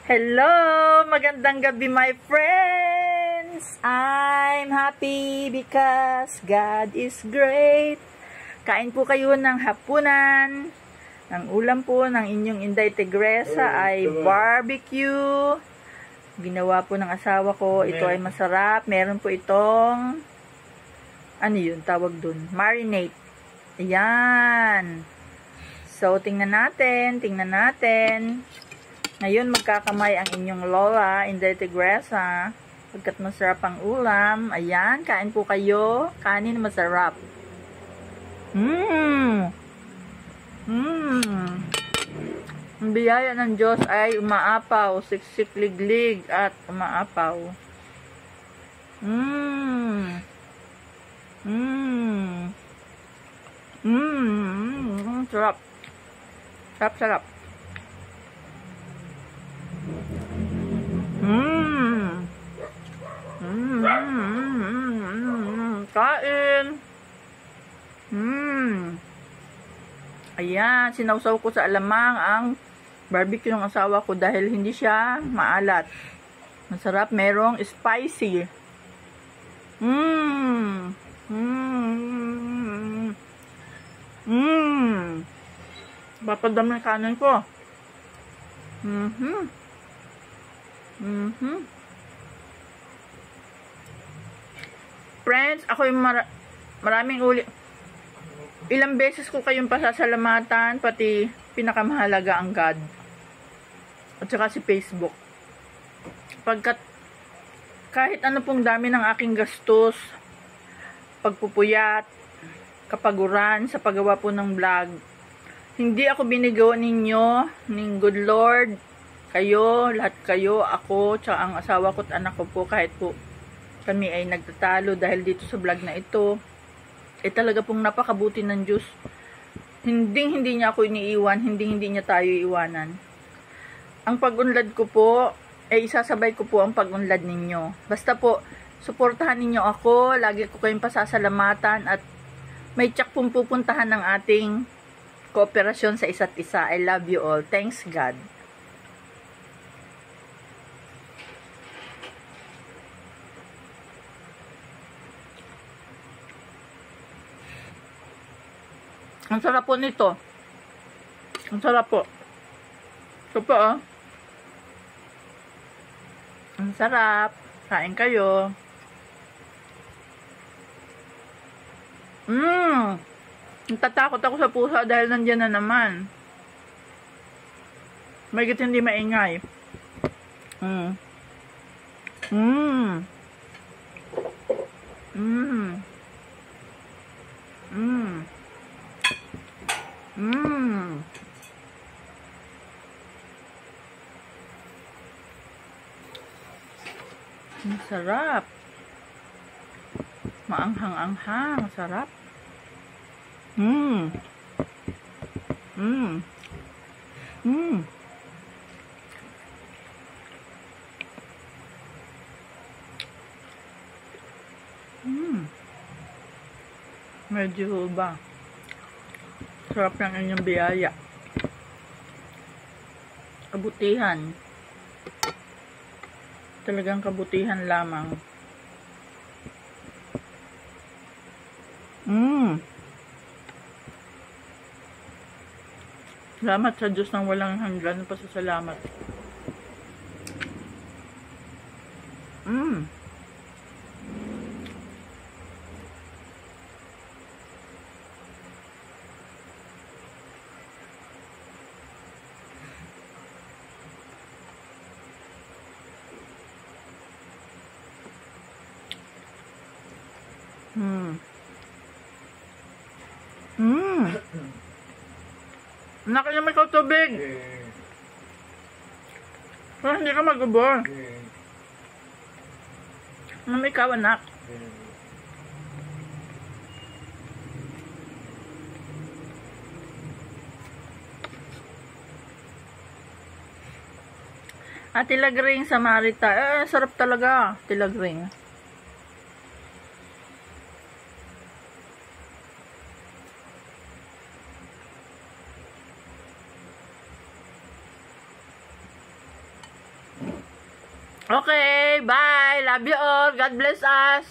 Hello! Magandang gabi, my friends! I'm happy because God is great. Kain po kayo ng hapunan. Ang ulam po ng inyong Inday Tigresa ay barbecue. Ginawa po ng asawa ko. Ito ay masarap. Meron po itong, ano yun, tawag dun? Marinate. Ayan. So, tingnan natin. Ngayon, magkakamay ang inyong lola, Inday Tigresa. Pagkat masarap ang ulam. Ayan, kain po kayo. Kanin masarap. Ang biyaya ng Diyos ay umaapaw, siksik, liglig, at umaapaw. Sarap. Sarap. Kain. Ayan, sinawsaw ko sa alamang ang barbecue ng asawa ko dahil hindi siya maalat. Masarap, merong spicy. Papadami ng kanin ko. Friends, ako yung maraming ilang beses ko kayong pasasalamatan, pati pinakamahalaga ang God at saka si Facebook. Pagkat kahit ano pong dami ng aking gastos, pagpupuyat, kapaguran sa paggawa po ng vlog, hindi ako binigo ninyo ng good Lord. Kayo, lahat kayo, ako, tsaka ang asawa ko at anak ko po, kahit po kami ay nagtatalo dahil dito sa vlog na ito, talaga pong napakabuti ng Diyos. Hindi niya ako iniiwan, hindi niya tayo iiwanan. Ang pag-unlad ko po, isasabay ko po ang pag-unlad ninyo. Basta po, suportahan ninyo ako, lagi ko kayong pasasalamatan, at may tsak pong pupuntahan ng ating kooperasyon sa isa't isa. I love you all. Thanks God. Ang sarap po nito. Ang sarap po. Ito po, oh. Ang sarap. Kain kayo. Natatakot ako sa pusa dahil nandiyan na naman. Mahigit hindi maingay. Ang sarap. Maanghang-anghang. Sarap. Medyo ba? Sarap ng inyong biyaya. Kabutihan. Talagang kabutihan lamang. Salamat sa Diyos ng walang hanggan. Pasasalamat. Anak niya may tubig. Pero hindi ka mag-ubor. May ikaw, anak. At tilagring sa Marita. Sarap talaga. Tilagring. Okay, bye. Love you all. God bless us.